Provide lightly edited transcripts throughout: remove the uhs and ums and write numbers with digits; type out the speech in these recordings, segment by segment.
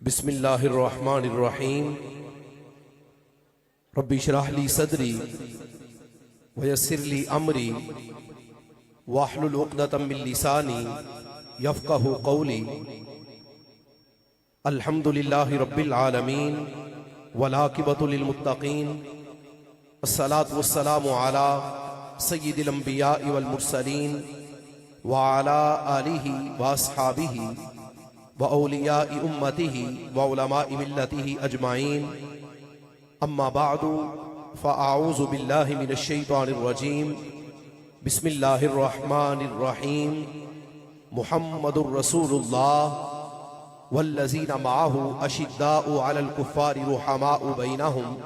بسم اللہ الرحمن الرحیم رب اشرح لی صدری ویسر لی امری واحلل عقدۃ من لسانی یفقہوا قولی الحمد للہ رب العالمین والعاقبۃ للمتقین الصلاۃ والسلام علی سید الانبیاء والمرسلین وعلی آلہ واصحابہ وأولیاء امتہ وعلماء ملتہ اجمعین اما بعد فاعوذ باللہ من الشیطان الرجیم بسم اللہ الرحمن الرحیم محمد رسول اللہ والذین معہ اشداء علی الکفار رحماء بینہم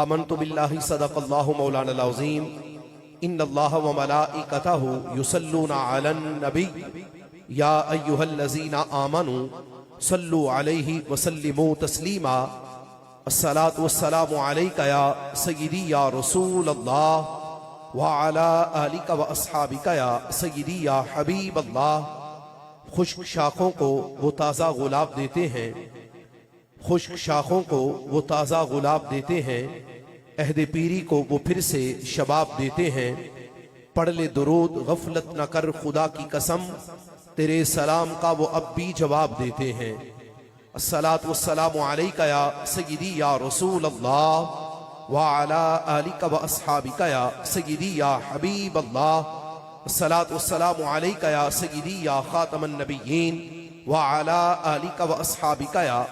آمنت باللہ صدق اللہ مولانا العظیم ان اللہ وملائکتہ یصلون علی النبی یا ایہا الذین آمنوا صلوا علیہ وسلموا تسلیما الصلاۃ والسلام علیک یا سیدی یا رسول اللہ وعلی آلک واصحابک یا سیدی یا حبیب اللہ۔ خشک شاخوں کو وہ تازہ گلاب دیتے ہیں، خشک شاخوں کو وہ تازہ گلاب دیتے ہیں، عہد پیری کو وہ پھر سے شباب دیتے ہیں۔ پڑھ لے درود غفلت نہ کر خدا کی قسم، تیرے سلام کا وہ اب بھی جواب دیتے ہیں۔ الصلاۃ والسلام علیک یا سیدی یا رسول اللہ وعلی آلک واصحابک یا سیدی یا حبیب اللہ۔ الصلاۃ والسلام علیک یا سیدی یا خاتم النبیین وعلی آلک واصحابک یا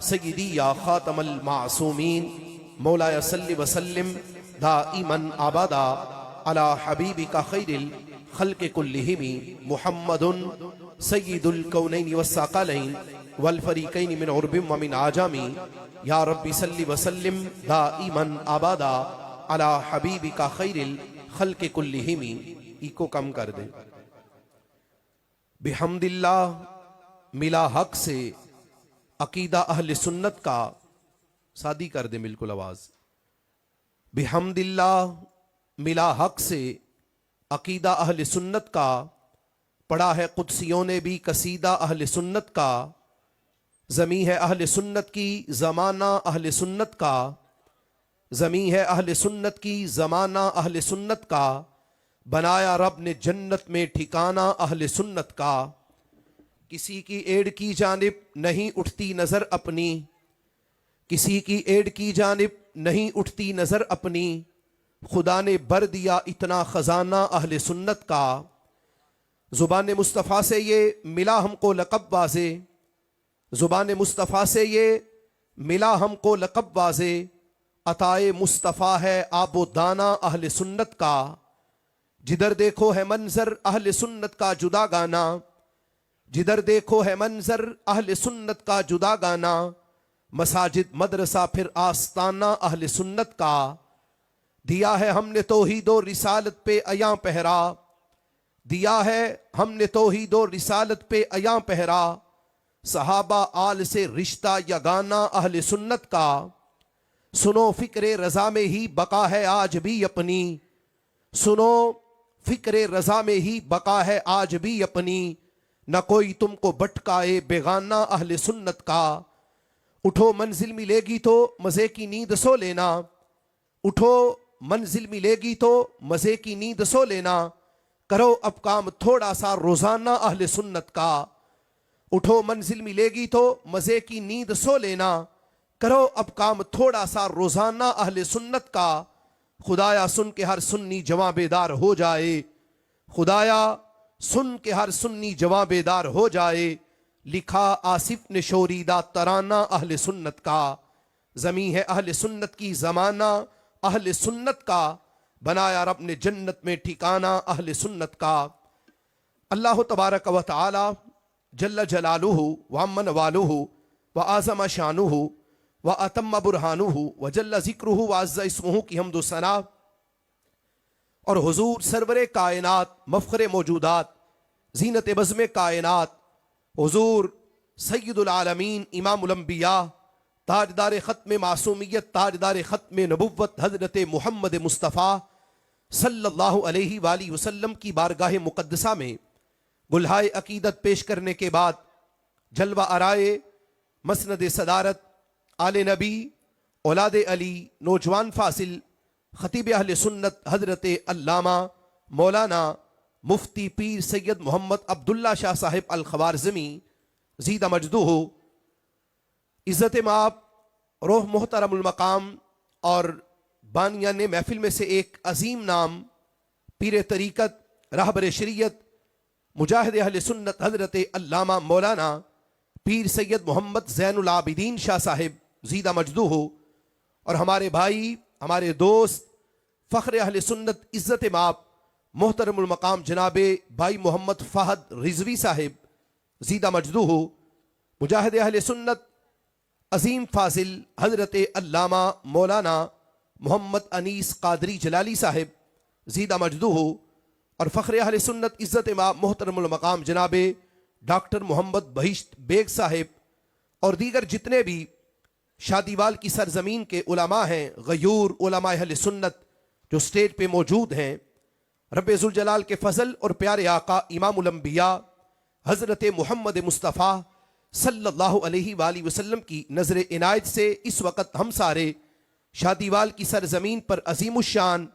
سیدی یا خاتم المعصومین۔ مولایا صلی وسلم دائما ابدا علی حبیبک خیر الخلق کلہم محمد سید الکونین والثقلین والفریقین من عرب ومن عجم۔ یا رب صلی وسلم دائما ابدا علی حبیبک خیر الخلق کلہم۔ ایکو کم کر دیں۔ بحمد اللہ ملا حق سے عقیدہ اہل سنت کا، سادی کر دیں بالکل آواز۔ بحمد اللہ ملا حق سے عقیدہ اہل سنت کا، پڑھا ہے قدسیوں نے بھی قصیدہ اہل سنت کا۔ زمیں ہے اہل سنت کی زمانہ اہل سنت کا، زمیں ہے اہل سنت کی زمانہ اہل سنت کا۔ بنایا رب نے جنت میں ٹھکانہ اہل سنت کا۔ کسی کی ایڑ کی جانب نہیں اٹھتی نظر اپنی، کسی کی ایڑ کی جانب نہیں اٹھتی نظر اپنی۔ خدا نے بر دیا اتنا خزانہ اہل سنت کا۔ زبان مصطفیٰ سے یہ ملا ہم کو لقب واضح، زبان مصطفیٰ سے یہ ملا ہم کو لقب واضح۔ عطائے مصطفیٰ ہے آب و دانہ اہل سنت کا۔ جدھر دیکھو ہے منظر اہل سنت کا جدا گانا، جدھر دیکھو ہے منظر اہل سنت کا جدا گانا۔ مساجد مدرسہ پھر آستانہ اہل سنت کا۔ دیا ہے ہم نے توحید و رسالت پہ عیاں پہرا، دیا ہے ہم نے توحید و رسالت پہ عیاں پہرا۔ صحابہ آل سے رشتہ یگانہ اہل سنت کا۔ سنو فکر رضا میں ہی بقا ہے آج بھی اپنی، سنو فکر رضا میں ہی بقا ہے آج بھی اپنی۔ نہ کوئی تم کو بھٹکائے بیگانہ اہل سنت کا۔ اٹھو منزل ملے گی تو مزے کی نیند سو لینا، اٹھو منزل ملے گی تو مزے کی نیند سو لینا۔ کرو اب کام تھوڑا سا روزانہ اہل سنت کا۔ اٹھو منزل ملے گی تو مزے کی نیند سو لینا، کرو اب کام تھوڑا سا روزانہ اہل سنت کا۔ خدایا سن کے ہر سنی جواں بیدار ہو جائے، خدایا سن کے ہر سنی جواں بیدار ہو جائے۔ لکھا آصف نے شوریدہ ترانہ اہل سنت کا۔ زمیں ہے اہل سنت کی زمانہ اہل سنت کا۔ بنایا رب نے جنت میں ٹھکانہ اہل سنت کا۔ اللہ تبارک و تعالی جل جلالہ وعم نوالہ وعظم شانہ واتم برہانہ وجل ذکرہ وعز اسمہ کی حمد و ثنا، اور حضور سرور کائنات مفخر موجودات زینت بزم کائنات حضور سید العالمین امام الانبیاء تاجدار ختم معصومیت تاجدار ختم نبوت حضرت محمد مصطفیٰ صلی اللہ علیہ وآلہ وسلم کی بارگاہ مقدسہ میں گلہائے عقیدت پیش کرنے کے بعد جلوہ آرائے مسند صدارت آل نبی اولاد علی نوجوان فاصل خطیب اہل سنت حضرت علامہ مولانا مفتی پیر سید محمد عبداللہ شاہ صاحب الخوارزمی زیدہ مجدہ عزت مآب روح محترم المقام اور بانیان محفل میں سے ایک عظیم نام پیر طریقت راہبر شریعت مجاہد اہل سنت حضرت علامہ مولانا پیر سید محمد زین العابدین شاہ صاحب زیدہ مجدہ اور ہمارے بھائی ہمارے دوست فخر اہل سنت عزت مآب محترم المقام جناب بھائی محمد فہد رضوی صاحب زیدہ مجدہ مجاہد اہل سنت عظیم فاضل حضرت علامہ مولانا محمد انیس قادری جلالی صاحب زیدہ مجدہ اور فخر اہل سنت عزت مآب محترم المقام جناب ڈاکٹر محمد بہشت بیگ صاحب اور دیگر جتنے بھی شادیوال کی سرزمین کے علماء ہیں، غیور علماء اہل سنت جو سٹیج پہ موجود ہیں، رب ذوالجلال کے فضل اور پیارے آقا امام الانبیاء حضرت محمد مصطفیٰ صلی اللہ علیہ وآلہ وسلم کی نظر عنایت سے اس وقت ہم سارے شادیوال کی سرزمین پر عظیم الشان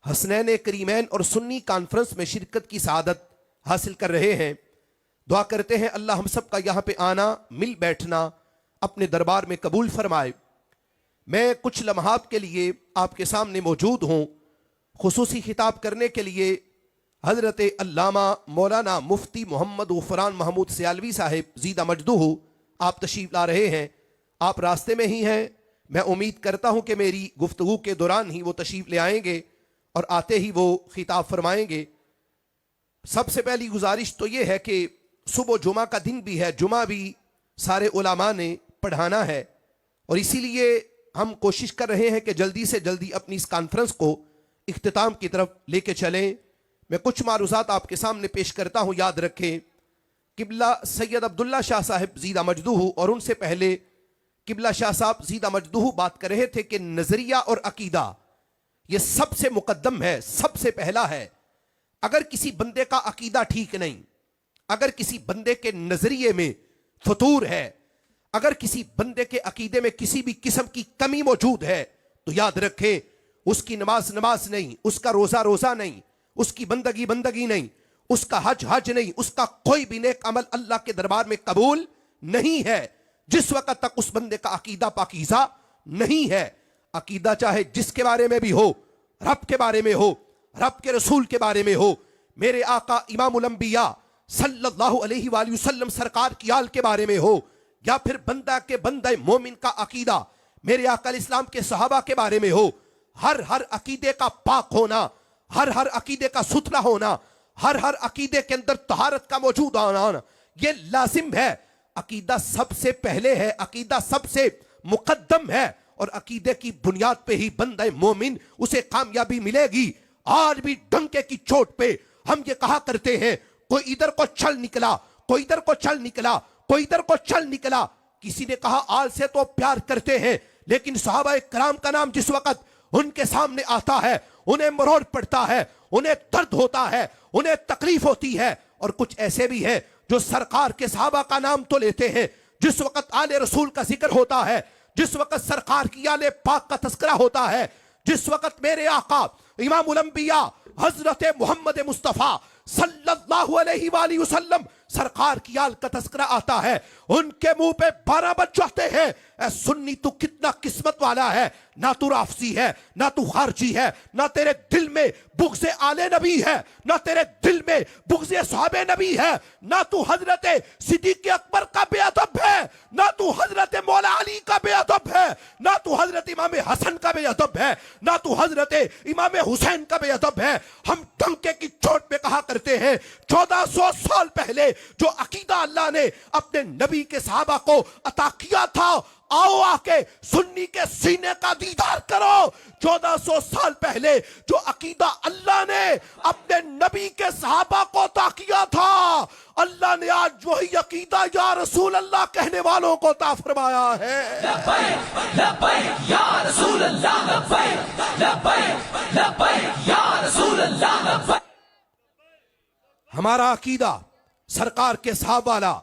حسنین کریمین اور سنی کانفرنس میں شرکت کی سعادت حاصل کر رہے ہیں۔ دعا کرتے ہیں اللہ ہم سب کا یہاں پہ آنا، مل بیٹھنا اپنے دربار میں قبول فرمائے۔ میں کچھ لمحات کے لیے آپ کے سامنے موجود ہوں، خصوصی خطاب کرنے کے لیے حضرت علامہ مولانا مفتی محمد غفران محمود سیالوی صاحب زیدہ مجدہ آپ تشریف لا رہے ہیں۔ آپ راستے میں ہی ہیں، میں امید کرتا ہوں کہ میری گفتگو کے دوران ہی وہ تشریف لے آئیں گے اور آتے ہی وہ خطاب فرمائیں گے۔ سب سے پہلی گزارش تو یہ ہے کہ صبح جمعہ کا دن بھی ہے، جمعہ بھی سارے علماء نے پڑھانا ہے اور اسی لیے ہم کوشش کر رہے ہیں کہ جلدی سے جلدی اپنی اس کانفرنس کو اختتام کی طرف لے کے چلیں۔ میں کچھ معروضات آپ کے سامنے پیش کرتا ہوں، یاد رکھیں۔ قبلہ سید عبداللہ شاہ صاحب زیدہ مجدہ اور ان سے پہلے قبلہ شاہ صاحب زیدہ مجدہ بات کر رہے تھے کہ نظریہ اور عقیدہ یہ سب سے مقدم ہے، سب سے پہلا ہے۔ اگر کسی بندے کا عقیدہ ٹھیک نہیں، اگر کسی بندے کے نظریے میں فطور ہے، اگر کسی بندے کے عقیدے میں کسی بھی قسم کی کمی موجود ہے تو یاد رکھیں اس کی نماز نماز نہیں، اس کا روزہ روزہ نہیں، اس کی بندگی بندگی نہیں، اس کا حج حج نہیں، اس کا کوئی بھی نیک عمل اللہ کے دربار میں قبول نہیں ہے جس وقت تک اس بندے کا عقیدہ پاکیزہ نہیں ہے۔ عقیدہ چاہے جس کے بارے میں بھی ہو، رب کے بارے میں ہو، رب کے رسول کے بارے میں ہو، میرے آقا امام الانبیاء صلی اللہ علیہ وآلہ وسلم سرکار کی آل کے بارے میں ہو، یا پھر بندہ کے بندہ مومن کا عقیدہ میرے آقا الاسلام کے صحابہ کے بارے میں ہو، ہر عقیدے کا پاک ہونا، ہر عقیدے کا ستھرا ہونا، ہر عقیدے کے اندر طہارت کا موجود ہونا یہ لازم ہے۔ عقیدہ سب سے پہلے ہے، عقیدہ سب سے مقدم ہے اور عقیدے کی بنیاد پہ ہی بندہ مومن اسے کامیابی ملے گی۔ آج بھی ڈنکے کی چوٹ پہ ہم یہ کہا کرتے ہیں کوئی ادھر کو چل نکلا، کوئی ادھر کو چل نکلا، کوئی ادھر کو چل نکلا۔ کسی نے کہا آل سے تو پیار کرتے ہیں، لیکن صحابہ کرام کا نام جس وقت ان کے سامنے آتا ہے انہیں مروڑ پڑتا ہے، انہیں درد ہوتا ہے، انہیں تکلیف ہوتی ہے۔ اور کچھ ایسے بھی ہیں جو سرکار کے صحابہ کا نام تو لیتے ہیں، جس وقت آل رسول کا ذکر ہوتا ہے، جس وقت سرکار کی آل پاک کا تذکرہ ہوتا ہے، جس وقت میرے آقا امام الانبیاء حضرت محمد مصطفیٰ صلی اللہ علیہ وآلہ وسلم سرکار کی آل کا تذکرہ آتا ہے، ان کے منہ پہ 12 بج جاتے ہیں اے سنی تو کتنا قسمت والا ہے، نہ تو رافضی ہے، نہ تو خارجی ہے، نہ تیرے دل میں بغض آل نبی ہے، نہ تیرے دل میں بغض صحابہ نبی ہے، نہ تو حضرت صدیق اکبر کا بے ادب ہے، نہ تو حضرت مولا علی کا بے ادب ہے، نہ تو حضرت امام حسن کا بے ادب ہے، نہ تو حضرت امام حسین کا بے ادب ہے۔ ہم ڈنکے کی چوٹ پہ کہا کرتے ہیں 1400 سال پہلے جو عقیدہ اللہ نے اپنے نبی کے صحابہ کو عطا کیا تھا، آؤ آ کے سنی کے سینے کا دیدار کرو۔ 1400 سال پہلے جو عقیدہ اللہ نے اپنے نبی کے صحابہ کو عطا کیا تھا، اللہ نے آج وہی عقیدہ یا رسول اللہ کہنے والوں کو عطا فرمایا ہے۔ لبیک لبیک یا رسول اللہ، لبیک لبیک لبیک یا رسول اللہ، لبیک۔ ہمارا عقیدہ سرکار کے صحابہ والا،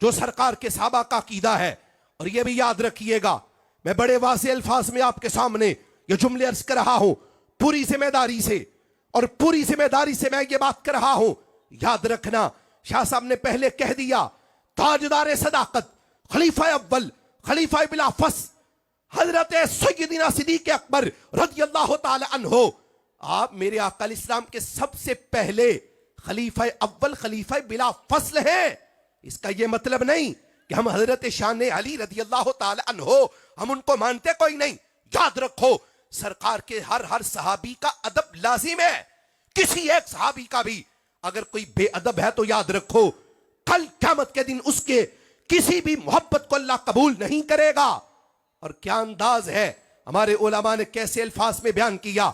جو سرکار کے صحابہ کا عقیدہ ہے اور یہ بھی یاد رکھیے گا، میں بڑے واضح الفاظ میں آپ کے سامنے یہ جملے عرض کر رہا ہوں، پوری ذمہ داری سے، اور پوری ذمہ داری سے میں یہ بات کر رہا ہوں، یاد رکھنا شاہ صاحب نے پہلے کہہ دیا، تاجدار صداقت، خلیفہ اول، خلیفہ بلا فص، حضرت سیدنا صدیق اکبر رضی اللہ تعالی عنہ، آپ میرے آقا علیہ السلام کے سب سے پہلے خلیفہ اول، خلیفہ بلا فصل ہیں۔ اس کا یہ مطلب نہیں کہ ہم حضرت شان علی رضی اللہ تعالی عنہ ہم ان کو مانتے کوئی نہیں۔ یاد رکھو سرکار کے ہر صحابی کا ادب لازم ہے، کسی ایک صحابی کا بھی اگر کوئی بے ادب ہے تو یاد رکھو کل قیامت کے دن اس کے کسی بھی محبت کو اللہ قبول نہیں کرے گا۔ اور کیا انداز ہے، ہمارے علماء نے کیسے الفاظ میں بیان کیا،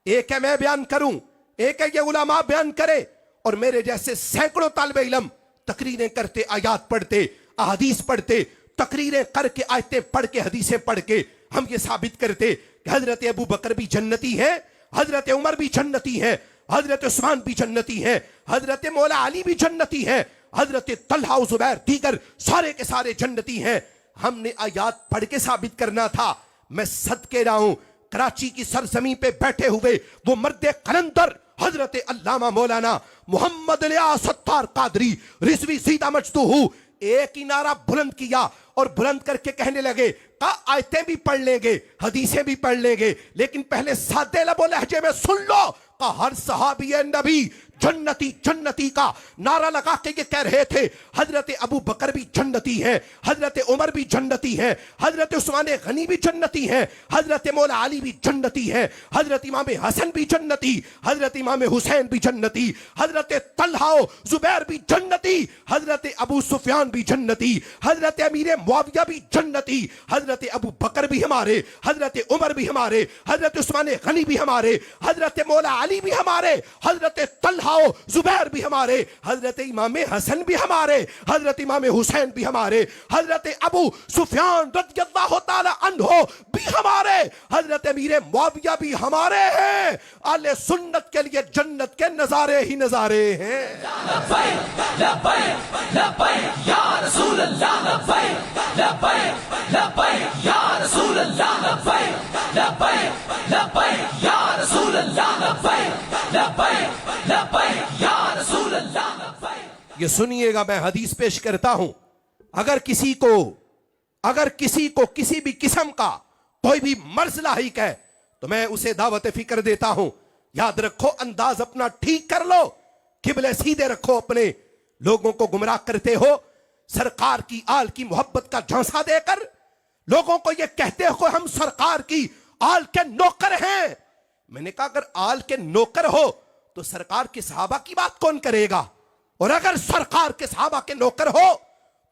ایک ہے میں بیان کروں، ایک ہے یہ علماء بیان کرے، اور میرے جیسے سینکڑوں طالب علم تقریریں کرتے، آیات پڑھتے، احادیث پڑھتے، تقریریں کر کے، آیتیں پڑھ کے، حدیثیں پڑھ کے ہم یہ ثابت کرتے کہ حضرت ابو بکر بھی جنتی ہے، حضرت عمر بھی جنتی ہے، حضرت عثمان بھی جنتی ہے، حضرت مولا علی بھی جنتی ہے، حضرت طلحہ و زبیر دیگر سارے کے سارے جنتی ہیں۔ ہم نے آیات پڑھ کے ثابت کرنا تھا۔ میں صدقے رہا ہوں کراچی کی سرزمین پہ بیٹھے ہوئے وہ مرد قلندر حضرت علامہ مولانا محمد الیاس ستار قادری رضوی زیدہ مجدہ ایک ہی نعرہ بلند کیا اور بلند کر کے کہنے لگے کہ آیتیں بھی پڑھ لیں گے، حدیثیں بھی پڑھ لیں گے، لیکن پہلے سادے لب و لہجے میں سن لو کہ ہر صحابی نبی جنتی جنتی کا نعرہ لگا کے یہ کہہ رہے تھے۔ حضرت ابو بکر بھی جنتی ہے، حضرت عمر بھی جنتی ہے، حضرت عثمان غنی بھی جنتی ہے، حضرت مولا علی بھی جنتی ہے، حضرت امام حسن بھی جنتی، حضرت امام حسین بھی جنتی، حضرت طلحہ و زبیر بھی جنتی، حضرت ابو سفیان بھی جنتی، حضرت امیر معاویہ بھی جنتی، حضرت ابو بکر بھی ہمارے، حضرت عمر بھی ہمارے، حضرت عثمان غنی بھی ہمارے، حضرت مولا علی بھی ہمارے، حضرت طلحہ زبیر بھی ہمارے، حضرت امام حسن بھی ہمارے، حضرت امام حسین بھی ہمارے، حضرت ابو سفیان رضی اللہ تعالی عنہ بھی ہمارے، حضرت امیر معاویہ بھی ہمارے ہیں۔ اہل سنت کے لیے جنت کے نظارے ہی نظارے ہیں۔ لبیک لبیک لبیک یا رسول اللہ، لبیک لبیک لبیک یا رسول اللہ، لبیک لبیک لبیک یا رسول اللہ، لبیک لبیک لبیک یا رسول اللہ، لبیک۔ یہ سنیے گا، میں حدیث پیش کرتا ہوں، اگر کسی کو کسی بھی قسم کا کوئی بھی مرض لاحق ہے تو میں اسے دعوت فکر دیتا ہوں، یاد رکھو انداز اپنا ٹھیک کر لو، قبلے سیدھے رکھو، اپنے لوگوں کو گمراہ کرتے ہو سرکار کی آل کی محبت کا جھانسا دے کر، لوگوں کو یہ کہتے ہو ہم سرکار کی آل کے نوکر ہیں۔ میں نے کہا اگر آل کے نوکر ہو تو سرکار کے صحابہ کی بات کون کرے گا، اور اگر سرکار کے صحابہ کے نوکر ہو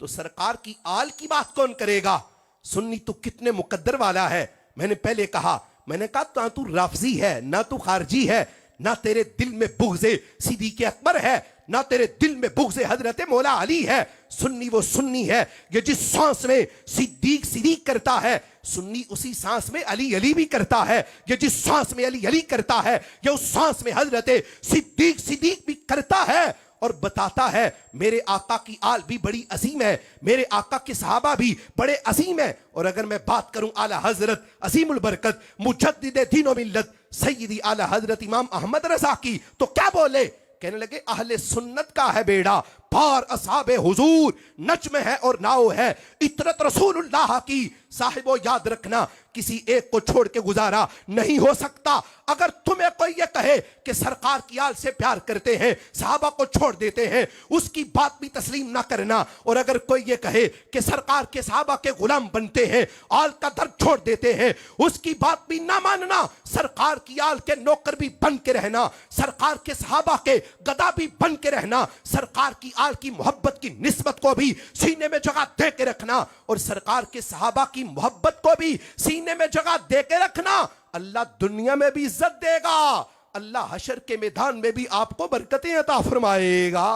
تو سرکار کی آل کی بات کون کرے گا۔ سنی تو کتنے مقدر والا ہے، میں نے پہلے کہا، میں نے کہا نہ تو رافضی ہے، نہ تو خارجی ہے، نہ تیرے دل میں بغض صدیق اکبر ہے، نہ تیرے دل میں بغض حضرت مولا علی ہے۔ سنی وہ سنی ہے، یہ جس سانس میں صدیق صدیق کرتا ہے سنی اسی سانس میں علی علی بھی کرتا ہے، یہ جس سانس میں علی علی کرتا ہے یہ اس سانس میں حضرت صدیق صدیق بھی کرتا ہے، اور بتاتا ہے میرے آقا کی آل بھی بڑی عظیم ہے، میرے آقا کے صحابہ بھی بڑے عظیم ہیں۔ اور اگر میں بات کروں اعلی حضرت عظیم البرکت مجدد دین و ملت سیدی اعلی حضرت امام احمد رضا کی، تو کیا بولے، کہنے لگے اہل سنت کا ہے بیڑا پار اصحاب حضور، نجم ہے اور ناؤ ہے اطرت رسول اللہ کی، صاحبو یاد رکھنا کسی ایک کو چھوڑ کے گزارا نہیں ہو سکتا۔ اگر تمہیں کوئی یہ کہے کہ سرکار کی آل سے پیار کرتے ہیں صحابہ کو چھوڑ دیتے ہیں، اس کی بات بھی تسلیم نہ کرنا، اور اگر کوئی یہ کہے کہ سرکار کے صحابہ کے غلام بنتے ہیں، آل کا در چھوڑ دیتے ہیں، اس کی بات بھی نہ ماننا، سرکار کی آل کے نوکر بھی بن کے رہنا، سرکار کے صحابہ کے گدا بھی بن کے رہنا، سرکار کی آل کی محبت کی نسبت کو بھی سینے میں جگہ دے کے رکھنا، اور سرکار کے صحابہ کی محبت کو بھی سینے میں جگہ دے کے رکھنا۔ اللہ دنیا میں بھی عزت دے گا، اللہ حشر کے میدان میں بھی آپ کو برکتیں عطا فرمائے گا۔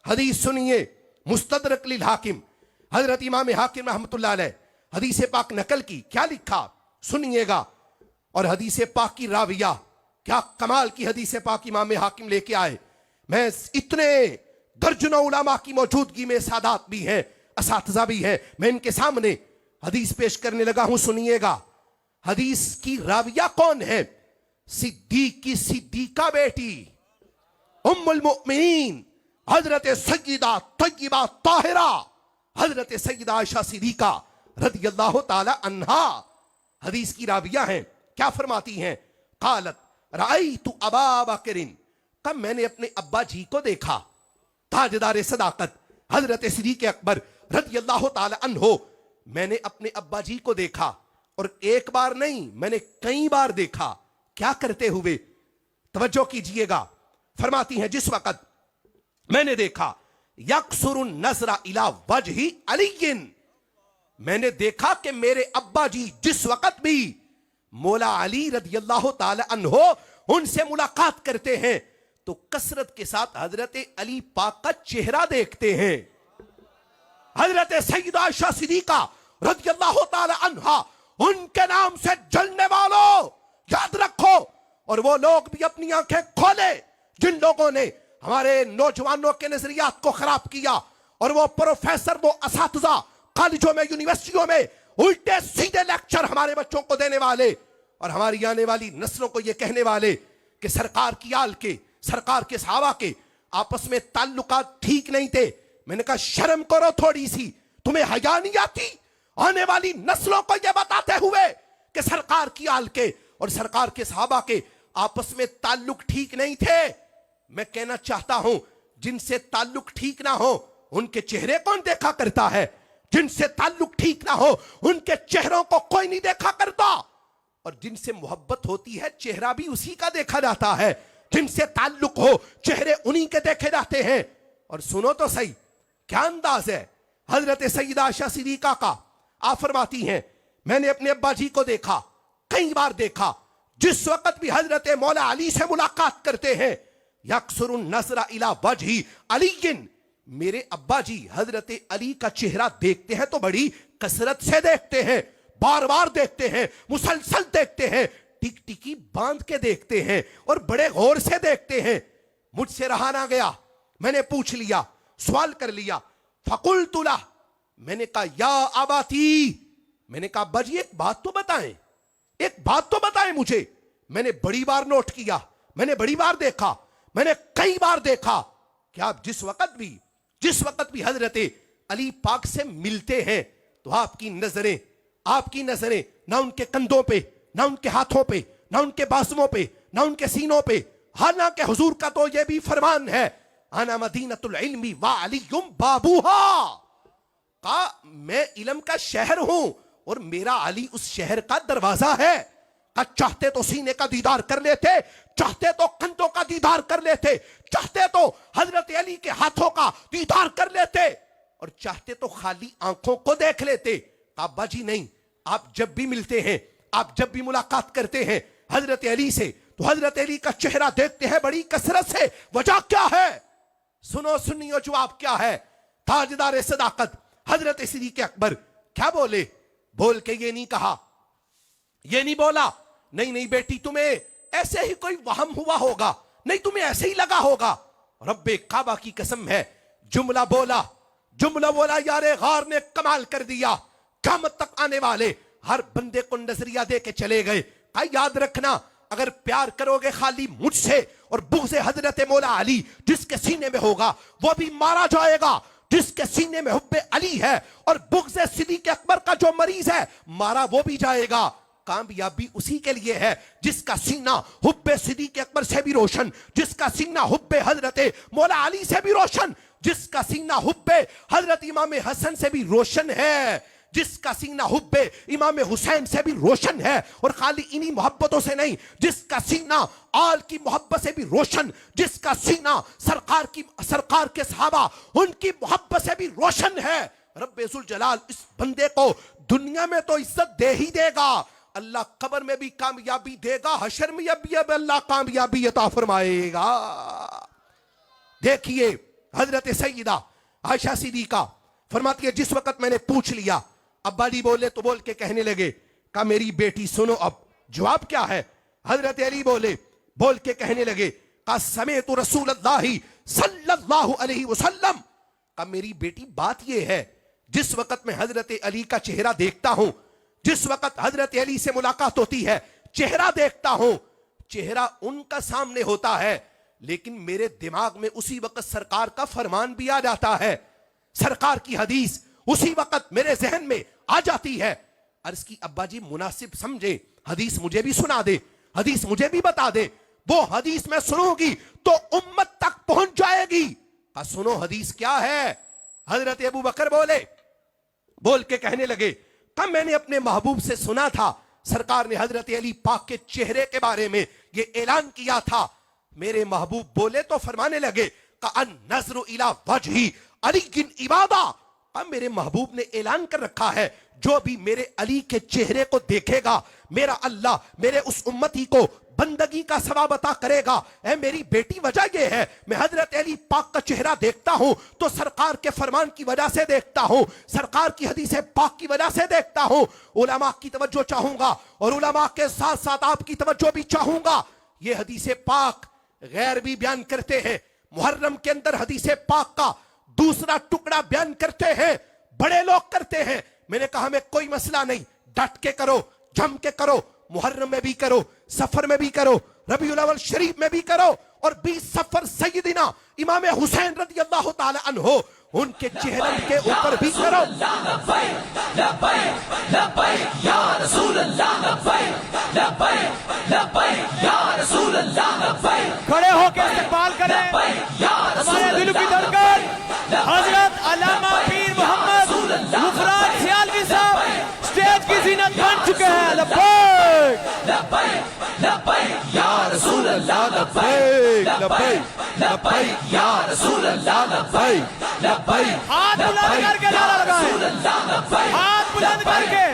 حدیث سنیے، مستدرک للحاکم، حضرت امام حاکم رحمت اللہ علیہ حدیث پاک نقل کی، کیا لکھا سنیے گا، اور حدیث پاک کی راویہ کیا کمال کی حدیث پاک امام حاکم لے کے آئے۔ میں اتنے درجنوں علماء کی موجودگی میں سادات بھی ہیں، اساتذہ بھی ہیں، میں ان کے سامنے حدیث پیش کرنے لگا ہوں، سنیے گا۔ حدیث کی راویہ کون ہے؟ صدیق کی صدیقہ بیٹی ام المؤمنین حضرت سیدہ طیبہ طاہرہ حضرت سیدہ عائشہ صدیقہ رضی اللہ تعالی عنہا حدیث کی راویہ ہیں۔ کیا فرماتی ہیں؟ قالت رأیت ابا بکر، کب میں نے اپنے ابا جی کو دیکھا، تاجدار صداقت حضرت صدیق اکبر رضی اللہ تعالی عنہ، میں نے اپنے ابا جی کو دیکھا، اور ایک بار نہیں، میں نے کئی بار دیکھا۔ کیا کرتے ہوئے؟ توجہ کیجئے گا، فرماتی ہیں جس وقت میں نے دیکھا یکسر النظر الی وجہ علی، میں نے دیکھا کہ میرے ابا جی جس وقت بھی مولا علی رضی اللہ تعالی عنہ ان سے ملاقات کرتے ہیں تو کثرت کے ساتھ حضرت علی پاک کا چہرہ دیکھتے ہیں۔ حضرت سیدہ عائشہ صدیقہ رضی اللہ تعالی عنہا، ان کے نام سے جلنے والوں یاد رکھو، اور وہ لوگ بھی اپنی آنکھیں کھولے جن لوگوں نے ہمارے نوجوانوں کے نظریات کو خراب کیا، اور وہ پروفیسر، وہ اساتذہ کالجوں میں، یونیورسٹیوں میں الٹے سیدھے لیکچر ہمارے بچوں کو دینے والے، اور ہماری آنے والی نسلوں کو یہ کہنے والے کہ سرکار کی آل کے، سرکار کے صحابہ کے آپس میں تعلقات ٹھیک نہیں تھے۔ میں نے کہا شرم کرو تھوڑی سی، تمہیں حیا نہیں آتی آنے والی نسلوں کو یہ بتاتے ہوئے کہ سرکار کی آل کے اور سرکار کے صحابہ کے آپس میں تعلق ٹھیک نہیں تھے۔ میں کہنا چاہتا ہوں جن سے تعلق ٹھیک نہ ہو ان کے چہرے کون دیکھا کرتا ہے؟ جن سے تعلق ٹھیک نہ ہو ان کے چہروں کو کوئی نہیں دیکھا کرتا، اور جن سے محبت ہوتی ہے چہرہ بھی اسی کا دیکھا جاتا ہے۔ جن سے تعلق ہو چہرے انہی کے دیکھے جاتے ہیں۔ اور سنو تو صحیح کیا انداز ہے حضرت سیدہ عائشہ صدیقہ کا۔ آپ فرماتی ہیں میں نے اپنے ابا جی کو دیکھا، کئی بار دیکھا، جس وقت بھی حضرت مولا علی سے ملاقات کرتے ہیں یکسر النظر الی وجہ علی، میرے ابا جی حضرت علی کا چہرہ دیکھتے ہیں تو بڑی کثرت سے دیکھتے ہیں، بار بار دیکھتے ہیں، مسلسل دیکھتے ہیں، ٹک ٹکی باندھ کے دیکھتے ہیں، اور بڑے غور سے دیکھتے ہیں۔ مجھ سے رہا نہ گیا، میں نے پوچھ لیا، سوال کر لیا۔ فقلت لہ، میں نے کہا یا اباتی، میں نے کہا ابا جی ایک بات تو بتائیں، ایک بات تو بتائیں مجھے۔ میں نے بڑی بار نوٹ کیا، میں نے بڑی بار دیکھا، میں نے کئی بار دیکھا کہ آپ جس وقت بھی حضرت علی پاک سے ملتے ہیں تو آپ کی نظریں نہ ان کے کندھوں پہ، نہ ان کے ہاتھوں پہ، نہ ان کے بازوؤں پہ، نہ ان کے سینوں پہ، حالانکہ حضور کا تو یہ بھی فرمان ہے انا مدینۃ العلم وعلی بابوہا، کہا میں علم کا شہر ہوں اور میرا علی اس شہر کا دروازہ ہے۔ کہا چاہتے تو سینے کا دیدار کر لیتے، چاہتے تو کندھوں کا دیدار کر لیتے، چاہتے تو حضرت علی کے ہاتھوں کا دیدار کر لیتے، اور چاہتے تو خالی آنکھوں کو دیکھ لیتے۔ کہا ابا جی نہیں، آپ جب بھی ملتے ہیں، آپ جب بھی ملاقات کرتے ہیں حضرت علی سے تو حضرت علی کا چہرہ دیکھتے ہیں بڑی کثرت سے، وجہ کیا ہے؟ سنو سنیو جواب کیا ہے۔ تاجدار صداقت حضرت صدیق اکبر کیا بولے؟ بول کے یہ نہیں کہا، یہ نہیں بولا نہیں بیٹی تمہیں ایسے ہی کوئی وہم ہوا ہوگا، نہیں تمہیں ایسے ہی لگا ہوگا، رب کعبہ کی قسم ہے جملہ بولا یار غار نے کمال کر دیا۔ قیامت تک آنے والے ہر بندے کو نظریہ دے کے چلے گئے، کہا یاد رکھنا اگر پیار کرو گے خالی مجھ سے اور بغض حضرت مولا علی جس کے سینے میں ہوگا وہ بھی مارا جائے گا، جس کے سینے میں حب علی ہے اور بغض صدیق اکبر کا جو مریض ہے مارا وہ بھی جائے گا۔ کامیابی اسی کے لیے ہے جس کا سینہ حب صدیق اکبر سے بھی روشن، جس کا سینہ حب حضرت مولا علی سے بھی روشن، جس کا سینہ حب حضرت امام حسن سے بھی روشن ہے، جس کا سینہ حب امام حسین سے بھی روشن ہے، اور خالی انہی محبتوں سے نہیں، جس کا سینہ آل کی محبت سے بھی روشن، جس کا سینہ سرکار کے صحابہ ان کی محبت سے بھی روشن ہے۔ رب ذوالجلال اس بندے کو دنیا میں تو عزت دے ہی دے گا، اللہ قبر میں بھی کامیابی دے گا، حشر میں بھی اللہ کامیابی عطا فرمائے گا۔ دیکھیے حضرت سیدہ عائشہ صدیقہ فرماتی ہے جس وقت میں نے پوچھ لیا، ابا جی بولے تو بول کے کہنے لگے، کہا میری بیٹی سنو اب جواب کیا ہے۔ حضرت علی بول کے کہنے لگے، کہا سمعت رسول اللہ صلی اللہ علیہ وسلم، کہا میری بیٹی بات یہ ہے جس وقت میں حضرت علی کا چہرہ دیکھتا ہوں، جس وقت حضرت علی سے ملاقات ہوتی ہے، چہرہ دیکھتا ہوں، چہرہ ان کا سامنے ہوتا ہے، لیکن میرے دماغ میں اسی وقت سرکار کا فرمان بھی آ جاتا ہے، سرکار کی حدیث اسی وقت میرے ذہن میں آ جاتی ہے۔ عرض کی ابا جی مناسب سمجھے، حدیث مجھے بھی سنا دے، حدیث مجھے بھی بتا دے، وہ حدیث میں سنوں گی تو امت تک پہنچ جائے گی۔ کہا سنو حدیث کیا ہے؟ حضرت ابو بکر بول کے کہنے لگے، کہا میں نے اپنے محبوب سے سنا تھا، سرکار نے حضرت علی پاک کے چہرے کے بارے میں یہ اعلان کیا تھا۔ میرے محبوب بولے تو فرمانے لگے کہ النظر الی وجہ علی عبادہ، میرے محبوب نے اعلان کر رکھا ہے جو بھی میرے علی کے چہرے کو دیکھے گا میرا اللہ میرے اس امتی کو بندگی کا ثواب عطا کرے گا۔ اے میری بیٹی وجہ یہ ہے میں حضرت علی پاک کا چہرہ دیکھتا ہوں تو سرکار کے فرمان کی وجہ سے دیکھتا ہوں، سرکار کی حدیث پاک کی وجہ سے دیکھتا ہوں، علماء کی توجہ چاہوں گا اور علماء کے ساتھ ساتھ آپ کی توجہ بھی چاہوں گا۔ یہ حدیث پاک غیر بھی بیان کرتے ہیں، محرم کے اندر حدیث پاک کا دوسرا ٹکڑا بیان کرتے ہیں، بڑے لوگ کرتے ہیں۔ میں نے کہا ہمیں کوئی مسئلہ نہیں، ڈٹ کے کرو، جم کے کرو، محرم میں بھی کرو، سفر میں بھی کرو، ربیع الاول شریف میں بھی کرو، اور 20 سفر سیدنا امام حسین رضی اللہ تعالی عنہ ان کے چہرے کے اوپر بھی کرو۔ لبیک لبیک لبیک یا رسول اللہ، لبیک لبیک لبیک یا رسول اللہ، لبیک کھڑے ہو کے استقبال کریں لبیک یا رسول ہمارے دل کی دھڑکن حضرت علامہ پیر محمد غفران سیالوی صاحب سٹیج کی زینت بن چکے ہیں۔ لبیک لبیک لبیک یا رسول اللہ، لبیک لبیک لبیک یا رسول اللہ، لبیک لبیک ہاتھ بلند کر کے نعرہ لگائیں، ہاتھ بلند کر کے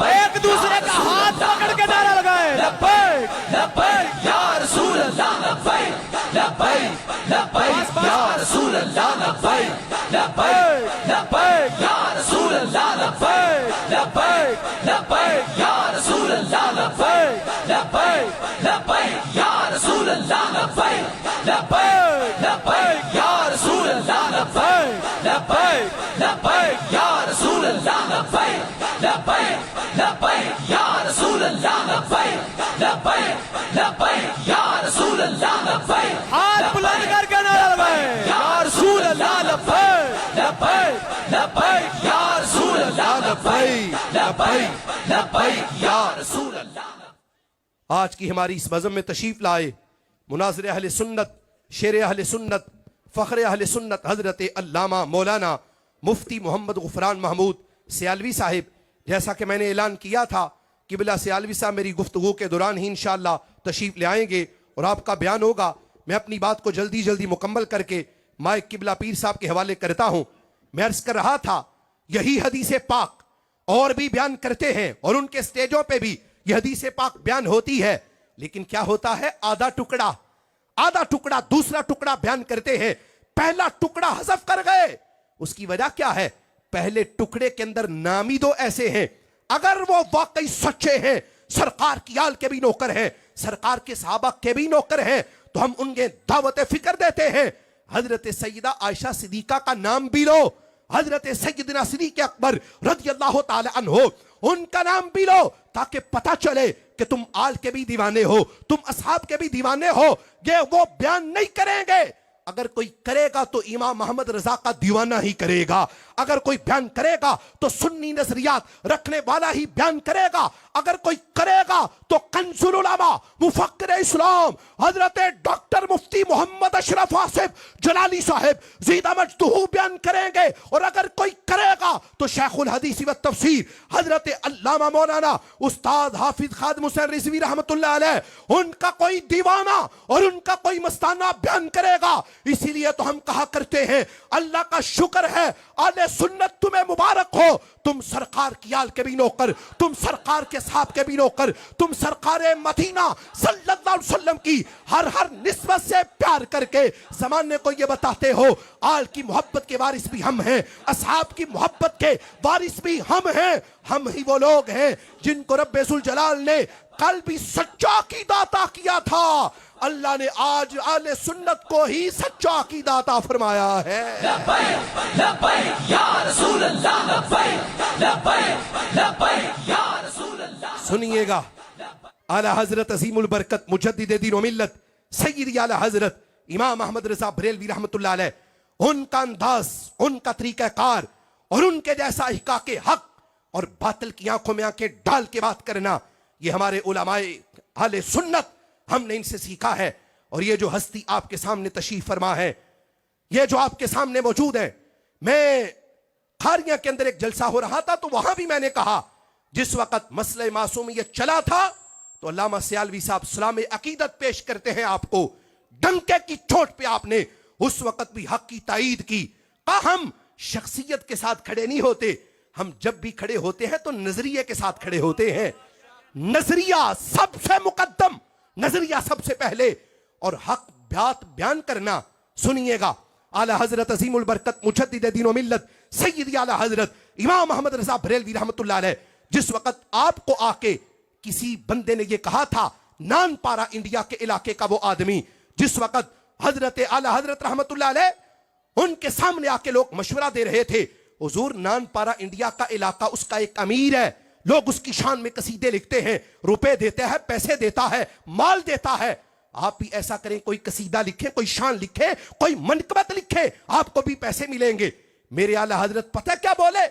ایک دوسرے کا ہاتھ پکڑ کے نعرہ لگائیں۔ لبیک لبیک یا رسول اللہ، لبیک لبیک لبیک یا رسول اللہ، لبیک لبیک لبیک یا رسول اللہ، لبیک لبیک لبیک یا رسول اللہ، لبیک لبیک لبیک یا رسول اللہ، لبیک لبیک لبیک یا رسول اللہ، لبیک لبیک لبیک یا رسول اللہ، لبیک لبیک لبیک یا رسول اللہ، لبیک لبیک لبیک یا رسول اللہ، لبیک ہاتھ بلند کر کے نعرہ لگائیں، یا رسول اللہ لبیک لبیک لبیک یا رسول اللہ، لبیک لبیک لبیک یا رسول اللہ۔ آج کی ہماری اس بزم میں تشریف لائے مناظر اہل سنت، شیر اہل سنت، فخر اہل سنت حضرت علامہ مولانا مفتی محمد غفران محمود سیالوی صاحب۔ جیسا کہ میں نے اعلان کیا تھا قبلہ سیالوی صاحب میری گفتگو کے دوران ہی انشاءاللہ تشریف لے آئیں گے اور آپ کا بیان ہوگا۔ میں اپنی بات کو جلدی مکمل کر کے مائک قبلہ پیر صاحب کے حوالے کرتا ہوں۔ میں عرض کر رہا تھا یہی حدیث پاک اور بھی بیان کرتے ہیں اور ان کے سٹیجوں پہ بھی یہ حدیث پاک بیان ہوتی ہے، لیکن کیا ہوتا ہے آدھا ٹکڑا دوسرا ٹکڑا بیان کرتے ہیں، پہلا ٹکڑا حذف کر گئے۔ اس کی وجہ کیا ہے؟ پہلے ٹکڑے کے اندر نامی دو ایسے ہیں، اگر وہ واقعی سچے ہیں، سرکار کی آل کے بھی نوکر ہیں، سرکار کے صحابہ کے بھی نوکر ہیں، تو ہم انہیں دعوت فکر دیتے ہیں۔ حضرت سیدہ عائشہ صدیقہ کا نام بھی لو، حضرت سیدنا صدیق اکبر رضی اللہ تعالی عنہ ان کا نام بھی لو، تاکہ پتہ چلے کہ تم آل کے بھی دیوانے ہو، تم اصحاب کے بھی دیوانے ہو۔ یہ وہ بیان نہیں کریں گے، اگر کوئی کرے گا تو امام محمد رضا کا دیوانہ ہی کرے گا، اگر کوئی بیان کرے گا تو سنی نظریات رکھنے والا ہی بیان کرے گا، اگر کوئی کرے گا تو کنز العلماء مفکر اسلام حضرت ڈاکٹر مفتی محمد اشرف آصف جلالی صاحب زیدہ مجدہ بیان کریں گے، اور اگر کوئی کرے گا تو شیخ الحدیث و تفسیر حضرت علامہ مولانا استاد حافظ خادم حسین رضوی رحمت اللہ علیہ ان کا کوئی دیوانہ اور ان کا کوئی مستانہ بیان کرے گا۔ اسی لیے تو ہم کہا کرتے ہیں اللہ کا شکر ہے آل سنت تمہیں مبارک ہو، تم سرکار کی آل کے بھی نوکر، تم سرکار کے صحاب کے بھی نوکر، تم سرکار مدینہ صلی اللہ علیہ وسلم کی ہر نسبت سے پیار کر کے زمانے کو یہ بتاتے ہو آل کی محبت کے وارث بھی ہم ہیں، اصحاب کی محبت کے وارث بھی ہم ہیں۔ ہم ہی وہ لوگ ہیں جن کو رب ذوالجلال نے کل بھی سچا عقیدہ عطا کیا تھا، اللہ نے آج اہل سنت کو ہی سچا عقیدہ عطا فرمایا ہے۔ لبیک لبیک یا رسول اللہ، لبیک لبیک لبیک یا رسول اللہ۔ سنیے گا اعلی حضرت عظیم البرکت مجدد دین و ملت سیدی اعلی حضرت امام احمد رضا بریلوی رحمت اللہ علیہ، ان کا انداز، ان کا طریقہ کار اور ان کے جیسا احقاق حق اور باطل کی آنکھوں میں آنکھیں ڈال کے بات کرنا، یہ ہمارے علماء اہل سنت ہم نے ان سے سیکھا ہے۔ اور یہ جو ہستی آپ کے سامنے تشریف فرما ہے، یہ جو آپ کے سامنے موجود ہے، میں کھاریاں کے اندر ایک جلسہ ہو رہا تھا تو وہاں بھی میں نے کہا جس وقت مسئلہ معصومیت چلا تھا تو علامہ سیالوی صاحب سلام عقیدت پیش کرتے ہیں آپ کو، ڈنکے کی چوٹ پہ آپ نے اس وقت بھی حق کی تائید کی۔ ہم شخصیت کے ساتھ کھڑے نہیں ہوتے، ہم جب بھی کھڑے ہوتے ہیں تو نظریے کے ساتھ کھڑے ہوتے ہیں، نظریہ سب سے مقدم، نظریہ سب سے پہلے، اور حق بات بیان کرنا۔ سنیے گا اعلی حضرت عظیم البرکت مجدد دین و ملت سیدی اعلی حضرت امام احمد رضا بریلوی رحمت اللہ علیہ، جس وقت آپ کو آ کے کسی بندے نے یہ کہا تھا، نان پارا انڈیا کے علاقے کا وہ آدمی، جس وقت حضرت اعلی حضرت رحمت اللہ علیہ ان کے سامنے آ کے لوگ مشورہ دے رہے تھے، حضور نان پارا انڈیا کا علاقہ اس کا ایک امیر ہے، لوگ اس کی شان میں قصیدے لکھتے ہیں، روپے دیتا ہے، پیسے دیتا ہے، مال دیتا ہے، آپ بھی ایسا کریں، کوئی قصیدہ لکھیں، کوئی شان لکھیں، کوئی منقبت لکھیں، آپ کو بھی پیسے ملیں گے۔ میرے اعلی حضرت پتہ کیا بولے؟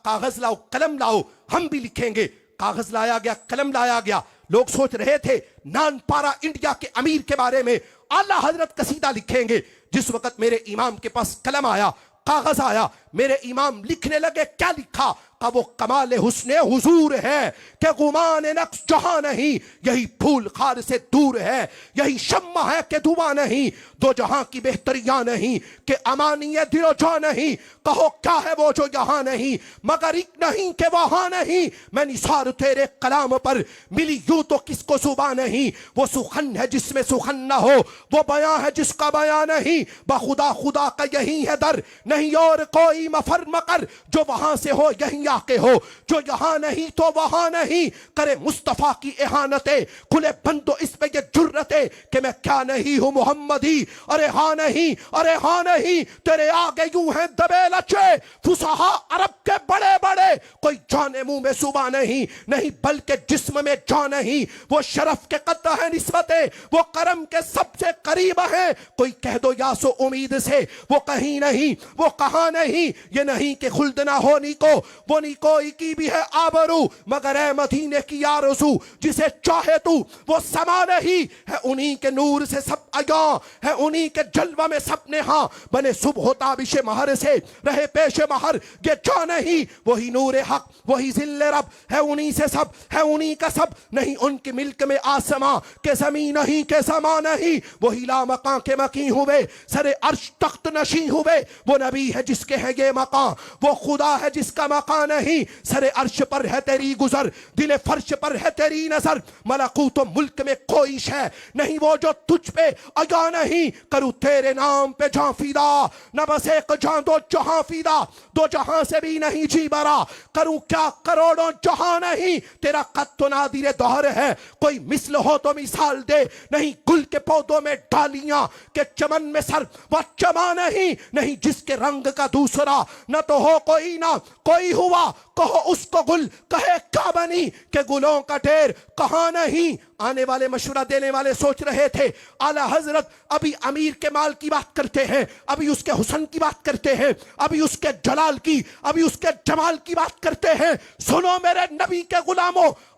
کاغذ لاؤ، قلم لاؤ، ہم بھی لکھیں گے۔ کاغذ لایا گیا، قلم لایا گیا، لوگ سوچ رہے تھے نان پارا انڈیا کے امیر کے بارے میں اعلی حضرت قصیدہ لکھیں گے۔ جس وقت میرے امام کے پاس قلم آیا، کاغذ آیا، میرے امام لکھنے لگے، کیا لکھا؟ کہ وہ کمال حسن حضور ہے کہ گمان نقص جہاں نہیں، یہی پھول خار سے دور ہے، یہی شمع ہے کہ دعا نہیں، دو جہاں کی بہتریاں نہیں کہ امانی دل و جاں نہیں، کہو کیا ہے وہ جو یہاں نہیں مگر ایک نہیں کہ وہاں نہیں، میں نثار تیرے کلام پر ملی یوں تو کس کو زبان نہیں، وہ سخن ہے جس میں سخن نہ ہو، وہ بیاں ہے جس کا بیاں نہیں، بخدا خدا کا یہی ہے در، نہیں اور کوئی مفر مقر، جو وہاں سے ہو یہیں آ کے ہو، جو یہاں نہیں تو وہاں نہیں، کرے مصطفیٰ کی احانتیں، کھلے بندو اس پہ یہ جرتیں کہ میں کیا نہیں ہوں محمدی، ارے ہاں نہیں، ارے ہاں نہیں، تیرے آگے یوں ہیں دبے لچے فصحا عرب کے بڑے بڑے، کوئی جانے منہ میں صبح نہیں، نہیں بلکہ جسم میں جان نہیں، وہ شرف کے قد ہے نسبتیں، وہ کرم کے سب سے قریب ہیں، کوئی کہہ دو یاس و امید سے، وہ کہیں نہیں، وہ کہاں نہیں، یہ نہیں کہ خلد نہ ہونی کو، وہ نہیں کوئی کی بھی ہے آبرو، مگر اے مدینے کی آرزو، جسے چاہے تو وہ سما نہیں، ہے انہی کے نور سے سب عیاں، ہے انہی کے جلوہ میں سب نہاں، بنے صبح و تابش مہر سے رہے پیش مہر، یہ جا نہیں، وہی نور حق، وہی ذل رب، ہے انہی سے سب، ہے انہی کا سب، نہیں ان کے ملک میں آسماں کہ زمین نہیں کہ زمان نہیں، وہی لا مکان کے مکین ہوئے، سر عرش تخت نشین ہوئے، وہ نبی ہے جس کے ہے یہ مقام، وہ خدا ہے جس کا مقام نہیں، سر عرش پر ہے تیری گزر، دل فرش پر ہے تیری نظر، ملکوت و ملک میں کوئی شے نہیں وہ جو تجھ پہ آیا نہیں، کروں تیرے نام پہ جان فیدا، نہ بس ایک جان دو جہاں فیدا، دو جہاں سے بھی نہیں جی برا، کروں کیا کروڑوں جہاں نہیں، تیرا قد تو نادر دہر ہے، کوئی مثل ہو تو مثال دے، نہیں گل کے پودوں میں ڈالیاں کہ چمن میں سر وہ چما نہیں، نہیں جس کے رنگ کا دوسرا نہ تو ہو کوئی نہ کوئی ہوا، کہو اس کو گل کہے کیا بنی کہ گلوں کا ڈھیر کہاں نہیں۔ آنے والے مشورہ دینے والے سوچ رہے تھے اعلی حضرت ابھی امیر کے مال کی بات کرتے ہیں، ابھی اس کے حسن کی بات کرتے ہیں، ابھی اس کے جلال کی، ابھی اس کے جمال کی بات کرتے ہیں۔ سنو میرے نبی کے غلاموں،